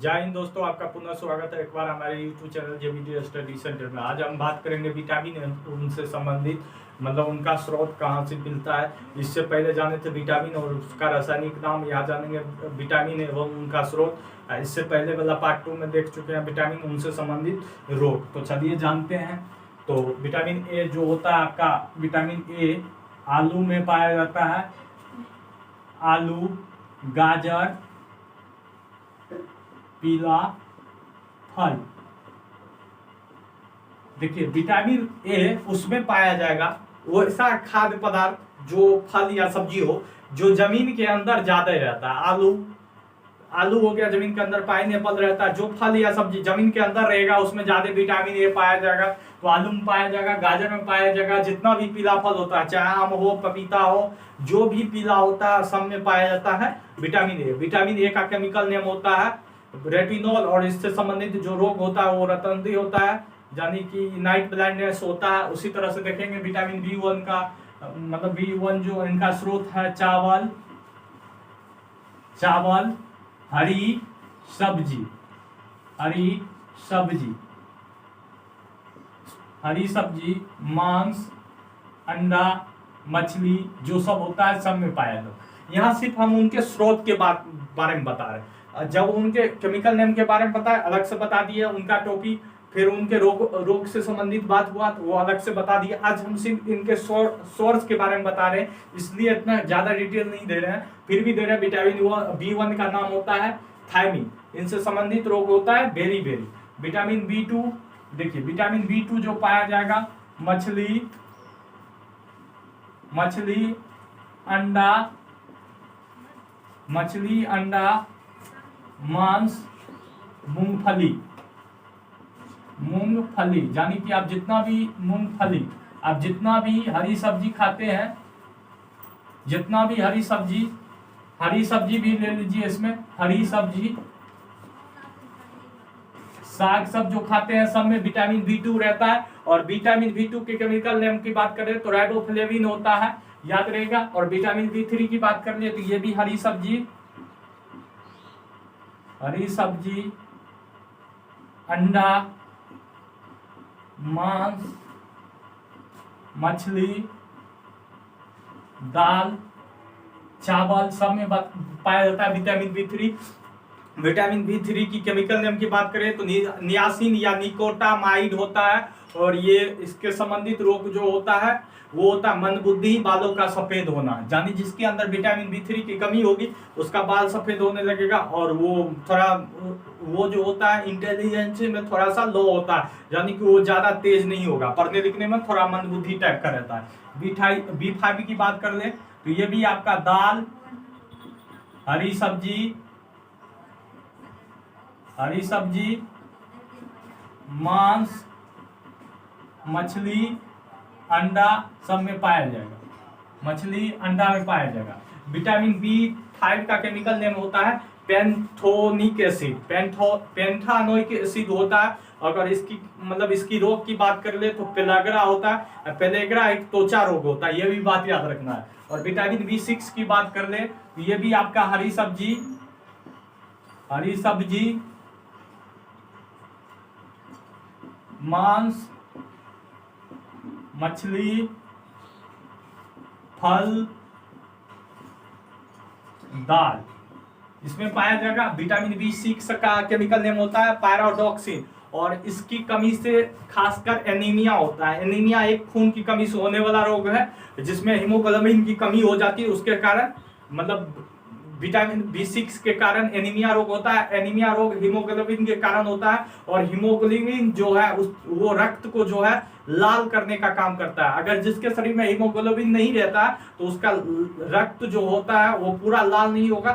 जय हिंद दोस्तों, आपका पुनः स्वागत है एक बार हमारे YouTube channel JBD study centre में। आज हम बात करेंगे विटामिन उनसे संबंधित, मतलब उनका स्रोत कहाँ से मिलता है। इससे पहले जाने थे विटामिन और उसका रासायनिक नाम, यहाँ जानेंगे विटामिन एवं उनका स्रोत। इससे पहले वाला पार्ट 2 में देख चुके हैं विटामिन उनसे संबंधित रोग। तो चलिए जानते हैं। तो विटामिन ए जो होता है आपका, विटामिन ए आलू में पाया जाता है। आलू, गाजर, पीला फल। देखिए विटामिन ए उसमें पाया जाएगा, वो ऐसा खाद्य पदार्थ जो फल या सब्जी हो जो जमीन के अंदर ज्यादा रहता है। आलू हो गया जमीन के अंदर, पाइनएप्पल रहता है। जो फल या सब्जी जमीन के अंदर रहेगा उसमें ज्यादा विटामिन ए पाया जाएगा। तो आलू में पाया जाएगा, गाजर में पाया जाएगा। जितना भी पीला फल होता है, चाहे आम हो, पपीता हो, जो भी पीला होता है सब में पाया जाता है विटामिन ए। विटामिन ए का केमिकल नेम होता है रेटिनॉल, और इससे संबंधित जो रोग होता है वो रतनदी होता है, यानी कि नाइट ब्लाइंडनेस होता है। उसी तरह से देखेंगे विटामिन बी1 का, मतलब बी1 जो इनका स्रोत है चावल, हरी सब्जी, मांस, अंडा, मछली जो सब होता है सब में पाया जाता है। यहाँ सिर्फ हम उनके स्रोत के बारे में बता रहे हैं। जब उनके केमिकल नेम के बारे में पता है अलग से बता दिए, उनका टॉपिक, फिर उनके रोग से संबंधित बात हुआ तो वो अलग से बता दिए। आज हम सिर्फ इनके सोर्स के बारे में बता रहे हैं, इसलिए इतना ज्यादा डिटेल नहीं दे रहे हैं, फिर भी दे रहे हैं। विटामिन बी1 का नाम होता है थायमिन, इनसे संबंधित रोग होता है बेरी। विटामिन बी2, देखिए विटामिन बी2 जो पाया जाएगा मछली, अंडा, मांस, मूंगफली, यानी कि आप जितना भी हरी सब्जी खाते हैं, जितना भी हरी सब्जी भी ले लीजिए इसमें, हरी सब्जी, साग सब जो खाते हैं सब में विटामिन बी2 रहता है। और विटामिन बी2 के केमिकल नेम की बात करें तो राइबोफ्लेविन होता है, याद रहेगा। और विटामिन बी3 की बात कर ले तो ये भी हरी सब्जी, अंडा, मांस, मछली, दाल, चावल सब में पाया जाता है विटामिन बी3। विटामिन बी3 की केमिकल नेम की बात करें तो नियासिन या निकोटामाइड होता है। और ये इसके संबंधित रोग जो होता है वो होता है मंदबुद्धि, बालों का सफेद होना, यानी जिसके अंदर विटामिन बी3 की कमी होगी उसका बाल सफेद होने लगेगा। और वो जो होता है इंटेलिजेंस में थोड़ा सा लो होता है, यानी कि वो ज्यादा तेज नहीं होगा, पढ़ने लिखने में थोड़ा मंदबुद्धि टाइप का रहता है। बी5 की बात कर ले तो ये भी आपका दाल, हरी सब्जी, मांस, मछली, अंडा सब में पाया जाएगा। विटामिन बी5 का केमिकल नेम होता है पेंथोनिक एसिड, पेंथानोइक एसिड होता है। अगर इसकी रोग की बात कर ले तो पेलाग्रा होता है। पेलेग्रा एक त्वचा रोग होता है, ये भी बात याद रखना है। और विटामिन बी6 की बात कर ले तो ये भी आपका हरी सब्जी, मांस, मछली, फल, दाल इसमें पाया जाएगा। विटामिन बी6 का केमिकल नेम होता है पैराडॉक्सिन, और इसकी कमी से खासकर एनीमिया होता है। एनीमिया एक खून की कमी से होने वाला रोग है जिसमें हीमोग्लोबिन की कमी हो जाती है, उसके कारण मतलब विटामिन बी6 के कारण एनीमिया रोग होता है। एनीमिया रोग हीमोग्लोबिन के कारण होता है, और हीमोग्लोबिन जो है वो रक्त को जो है लाल करने का काम करता है। अगर जिसके शरीर में हीमोग्लोबिन नहीं रहता है तो उसका रक्त जो होता है वो पूरा लाल नहीं होगा,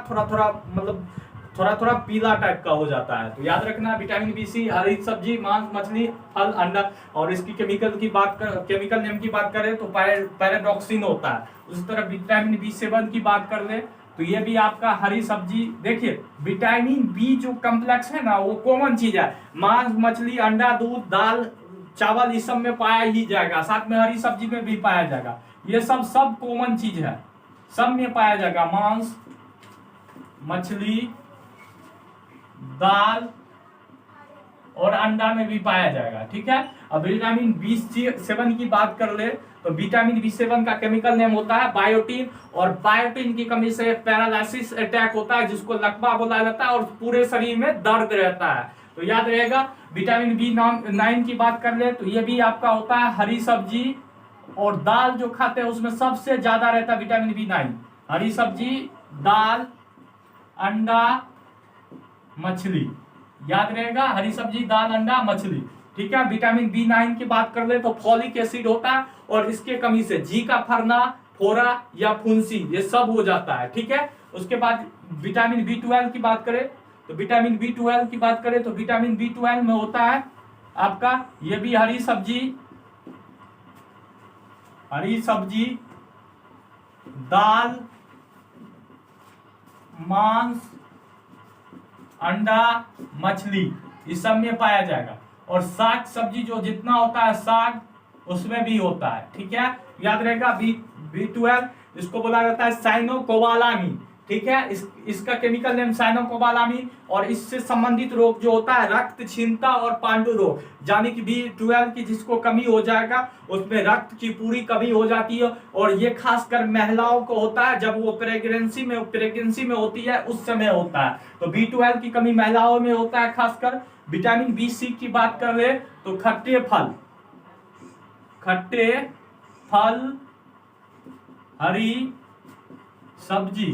थोड़ा पीला टाइप का हो जाता है। तो याद रखना विटामिन बी6 हरी सब्जी, मांस, मछली, फल, अंडा। और इसकी केमिकल नेम की बात करें तो पैराडॉक्सिन होता है। उसी तरह विटामिन बी7 की बात कर ले तो ये भी आपका हरी सब्जी। देखिए विटामिन बी जो कम्प्लेक्स है ना वो कॉमन चीज है, मांस, मछली, अंडा, दूध, दाल, चावल इस सब में पाया ही जाएगा, साथ में हरी सब्जी में भी पाया जाएगा। ये सब कॉमन चीज है, सब में पाया जाएगा। मांस, मछली, दाल और अंडा में भी पाया जाएगा। ठीक है। अब विटामिन B7 की बात कर ले तो विटामिन B7 का केमिकल नेम होता है बायोटीन, और बायोटीन की कमी से पैरालिसिस अटैक होता है जिसको लकवा बोला जाता है और पूरे शरीर में दर्द रहता है। तो याद रहेगा। विटामिन B9 की बात कर ले तो ये भी आपका होता है हरी सब्जी और दाल जो खाते हैं उसमें सबसे ज्यादा रहता है विटामिन B9। हरी सब्जी, दाल, अंडा, मछली, याद रहेगा, हरी सब्जी, दाल, अंडा, मछली। ठीक है। विटामिन B9 की बात कर ले तो फॉलिक एसिड होता है और इसके कमी से जी का फरना, फोड़ा या फुंसी ये सब हो जाता है। ठीक है। उसके बाद विटामिन B12 की बात करें तो विटामिन B12 की बात करें तो विटामिन B12 में होता है आपका ये भी हरी सब्जी, दाल, मांस, अंडा, मछली, इस सब में पाया जाएगा। और साग सब्जी जो जितना होता है साग उसमें भी होता है। ठीक है। याद रहेगा। B12 इसको बोला जाता है साइनोकोबालामीन। ठीक है। इसका केमिकल नेम साइनोकोबालामीन, और इससे संबंधित रोग जो होता है रक्त क्षीणता और पांडु रोग, यानी कि B12 की जिसको कमी हो जाएगा उसमें रक्त की पूरी कमी हो जाती है, और ये खासकर महिलाओं को होता है जब वो प्रेगनेंसी में होती है उस समय होता है। तो B12 की कमी महिलाओं में होता है खासकर। विटामिन B6 की बात कर ले तो खट्टे फल, हरी सब्जी,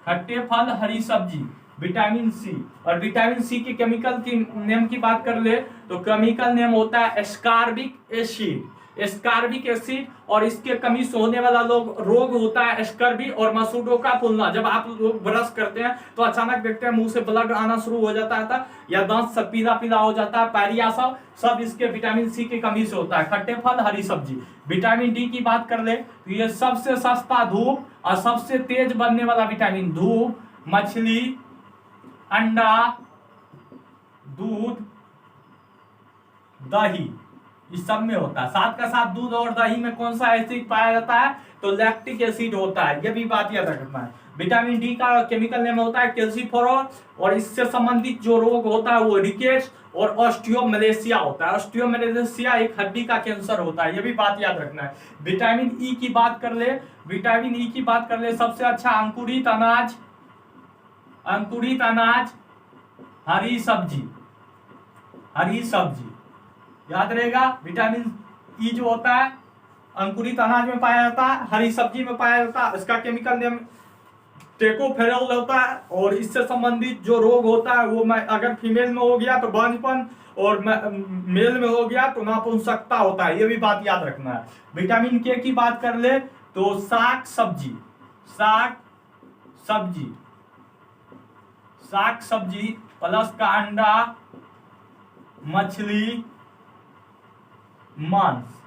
खट्टे फल, हरी सब्जी, विटामिन सी। और विटामिन सी के केमिकल की नेम की बात कर ले तो केमिकल नेम होता है एस्कार्बिक एसिड, और इसके कमी से होने वाला रोग होता है स्कर्वी और मसूड़ों का फूलना। जब आप लोग ब्रश करते हैं तो अचानक देखते हैं मुंह से ब्लड आना शुरू हो जाता है या दांत सब पीला पीला हो जाता है, पैरिया सब इसके विटामिन सी की कमी से होता है। खट्टे फल, हरी सब्जी। विटामिन डी की बात कर ले तो ये सबसे सस्ता धूप और सबसे तेज बनने वाला विटामिन, धूप, मछली, अंडा, दूध, दही, इस सब में होता है। साथ का साथ दूध और दही में कौन सा एसिड पाया जाता है तो लैक्टिक एसिड होता है। यह भी बात याद रखना है। विटामिन डी का केमिकल नेम होता है कैल्सिफेरॉल, और इससे संबंधित जो रोग होता है वो रिकेट्स और ऑस्टियोमलेशिया होता है। ऑस्टियोमलेशिया एक हड्डी का कैंसर होता है। यह भी बात याद रखना है। विटामिन ई की बात कर ले सबसे अच्छा अंकुरित अनाज, हरी सब्जी, याद रहेगा। विटामिन ई जो होता है अंकुरित अनाज में पाया जाता है, हरी सब्जी में पाया जाता है। इसका केमिकल नेम टेकोफेरॉल होता है, और इससे संबंधित जो रोग होता है वो अगर फीमेल में हो गया तो बांझपन, और मेल में हो गया तो नपुंसकता होता है। ये भी बात याद रखना है। विटामिन के की बात कर ले तो साग सब्जी प्लस का अंडा, मछली, मांस।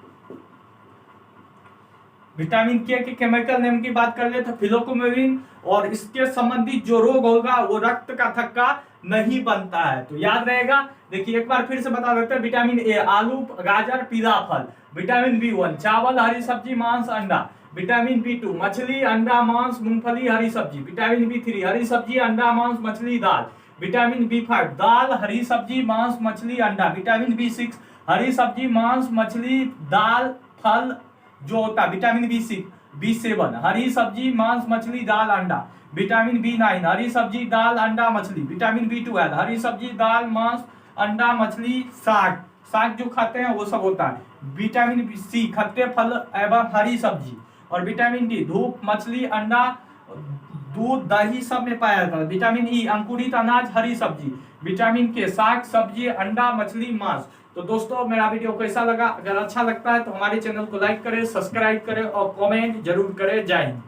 विटामिन के केमिकल नेम की बात कर ले तो फिलोकोमेविन, और इसके संबंधित जो रोग होगा वो रक्त का थक्का नहीं बनता है। तो याद रहेगा। देखिए एक बार फिर से बता देते हैं। विटामिन ए आलू, गाजर, पीला फल। विटामिन B1 चावल, हरी सब्जी, मांस, अंडा। विटामिन B2 मछली, अंडा, मांस, मूंगफली, हरी सब्जी। विटामिन B3 हरी सब्जी, अंडा, मांस, मछली, दाल। विटामिन B5 दाल, हरी सब्जी, मांस, मछली, अंडा। विटामिन B6 हरी सब्जी, मांस, मछली, दाल, फल जो होता है। विटामिन B7 हरी सब्जी, मांस, मछली, दाल, अंडा। विटामिन B9 हरी सब्जी, दाल, अंडा, मछली। विटामिन B12 हरी सब्जी, दाल, मांस, अंडा, मछली, साग जो खाते हैं वो सब होता है। विटामिन C खट्टे फल एवं हरी सब्जी। और विटामिन D धूप, मछली, अंडा, दूध, दही सब में पाया जाता है। विटामिन ई अंकुरित अनाज, हरी सब्जी। विटामिन के साग सब्जी, अंडा, मछली, मांस। तो दोस्तों मेरा वीडियो कैसा लगा? अगर अच्छा लगता है तो हमारे चैनल को लाइक करें, सब्सक्राइब करें और कमेंट जरूर करें। जय हिंद।